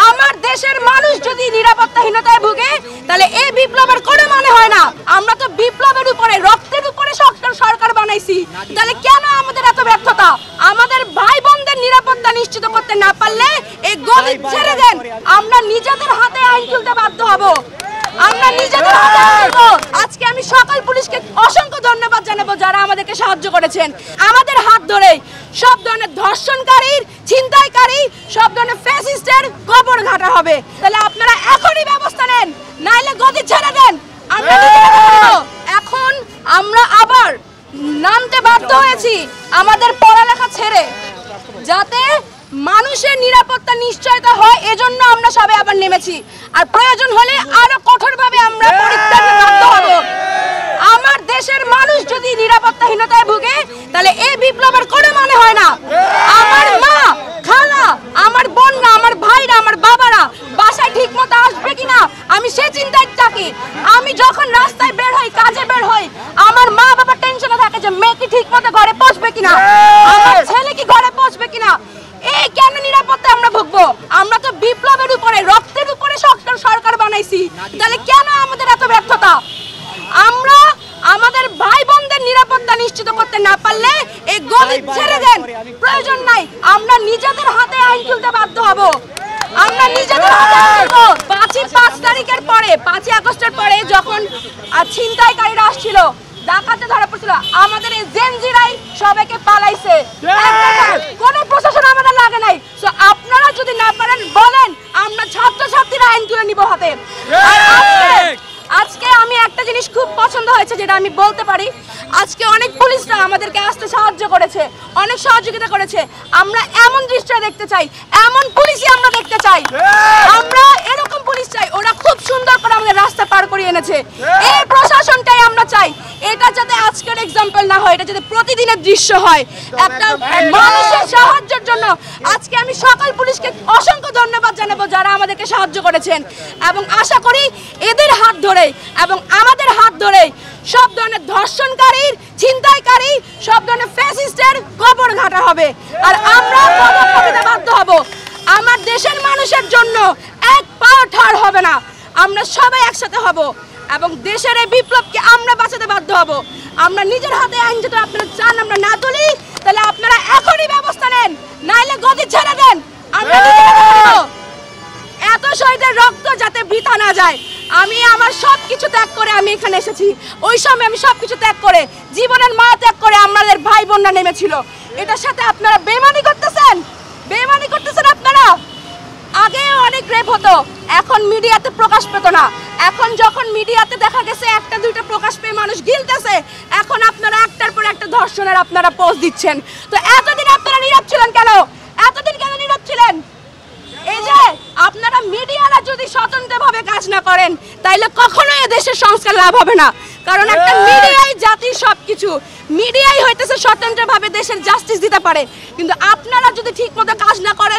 আমার দেশের মানুষ যদি নিরাপত্তাহীনতায় ভুগে তাহলে এই বিপ্লবের কোনো মানে হয় না। আমরা তো বিপ্লবের উপরে রক্তের উপরে সরকার বানাইছি, তাহলে কেন আমাদের এত ব্যর্থতা? আমাদের ভাই বোনদের নিরাপত্তা নিশ্চিত করতে না পারলে এই গদি ছেড়ে দেন, আমরা নিজেদের হাতে আইন তুলতে বাধ্য হব। আমরা নিজেদের হাতে আজকে আমি সকল পুলিশকে অসংখ্য ধন্যবাদ জানাবো যারা আমাদেরকে সাহায্য করেছেন। আমাদের হাত ধরে সব ধরনের ধর্ষণকারীর, ছিনতাইকারী, সব ধরনের ফ্যাসিস্টের কবর ঘাটা হবে। তাহলে আপনারা এখনই ব্যবস্থা নেন, নাইলে গদি ছেড়ে দেন। আমরা এখন আমরা আবার নামতে বাধ্য হয়েছি আমাদের পড়ালেখা ছেড়ে, যাতে মানুষের নিরাপত্তা নিশ্চয়তা হয়, এজন্য আমরা সবাই আবার নেমেছি। আর প্রয়োজন হলে আরো কঠোরভাবে আমরা পরিত্যাগে বাধ্য হব। আমার দেশের মানুষ যদি নিরাপত্তাহীনতায় ভুগে তাহলে এই বিপ্লবের কোনো মানে হয় না। আমার মা, খালা, আমার বোনরা, আমার ভাইরা, আমার বাবারা বাসায় ঠিক মতো আসবে কিনা আমি সে চিন্তায় থাকি। আমি যখন রাস্তায় বের হই, কাজে বের হই, আমার মা বাবা টেনশনে থাকে যে মেয়ে কি ঠিক মতো ঘরে পৌঁছবে কিনা, আমার ছেলে কি ঘরে পৌঁছবে কিনা। এই কেন নিরাপত্তা আমরা ভুগবো? আমরা তো বিপ্লবের উপরে রক্তের উপরে সরকার বানাইছি, তাহলে কেন আমাদের এত ব্যর্থতা? আমরা আমাদের ভাই বোনদের নিরাপত্তা নিশ্চিত করতে না পারলে এই গদি ছেড়ে দেন, প্রয়োজন নাই। আমরা নিজেদের হাতে আইন তুলতে বাধ্য হব। আমরা নিজেদের হাতে 5 তারিখের পরে, 5 আগস্টের পরে যখন ছিনতাইকারীরা আসছিল, ডাকাতে ধরা পড়ছিল, আমাদের এই জেনজিরাই সবাইকে পালাইছে। কোন প্রশাসন আমাদের লাগে নাই। সো আপনারা যদি না পারেন বলেন, আমরা ছাত্রছাত্রীরা আইন তুলে নিব হাতে। আজকে আমি একটা জিনিস খুব পছন্দ হয়েছে যেটা আমি বলতে পারি, আজকে অনেক পুলিশরা আমাদেরকে আসতে সাহায্য করেছে, অনেক সহযোগিতা করেছে। আমরা এমন দৃশ্য দেখতে চাই, এমন পুলিশই আমরা দেখতে চাই। আমরা এরকম পুলিশ চাই, ওরা খুব সুন্দর করে আমাদের রাস্তা পার করিয়ে এনেছে। এই প্রশাসনটাই আমরা চাই। এটা যাতে আজকের এক্সাম্পল না হয়, এটা যাতে প্রতিদিনের দৃশ্য হয় একটা মানুষের সাহায্যের জন্য। আজকে আমি সকল পুলিশকে অসংখ্য ধন্যবাদ জানাবো যারা আমাদেরকে সাহায্য করেছেন, এবং আশা করি এদের হাত ধরে এবং আমাদের হাত ধরে সব ধরনের ধর্ষণকারীর, ছিনতাইকারী, সব ধরনের ফ্যাসিস্টের কবর ঘাটা হবে। আর আমরা পদক্ষেপ নিতে বাধ্য হব। আমার দেশের মানুষের জন্য এক পাও ঠাড় হবে না। আমরা সবাই একসাথে হব এবং দেশের এই বিপ্লবকে আমরা বাঁচাতে বাধ্য হব। আমরা নিজের হাতে আইন যদি আপনারা চান আমরা না তুলি, তাহলে আপনারা এখনই ব্যবস্থা নেন, নাইলে গদি ছেড়ে দেন। আমরা এত শহীদের রক্ত যাতে বৃথা না যায়। আমি আমার সবকিছু ত্যাগ করে আমি এখানে এসেছি। ওই সময় আমি সবকিছু ত্যাগ করে, জীবনের মায়া ত্যাগ করে আমাদের ভাই বোনরা নেমেছিল। এটার সাথে আপনারা বেইমানি করতেছেন, বেইমানি করতেছেন আপনারা। আগে অনেক রেপ হতো, এখন মিডিয়াতে প্রকাশ পেত না। এখন যখন মিডিয়াতে দেখা গেছে একটা দুইটা প্রকাশ পেয়ে মানুষ গিলতেছে, এখন আপনারা একটার পর একটা ধর্ষণের আপনারা পোস্ট দিচ্ছেন। তো এতদিন আপনারা নীরব ছিলেন কেন? এতদিন কেন নীরব ছিলেন? এই যে আপনারা মিডিয়ারা যদি স্বতন্ত্রভাবে কাজ না করেন তাইলে কখনোই দেশের সংস্কার লাভ হবে না। কারণ একটা মিডিয়াই জাতির সবকিছু। মিডিয়াই হইতেছে স্বতন্ত্রভাবে দেশের জাস্টিস দিতে পারে, কিন্তু আপনারা যদি ঠিক মতো কাজ না করেন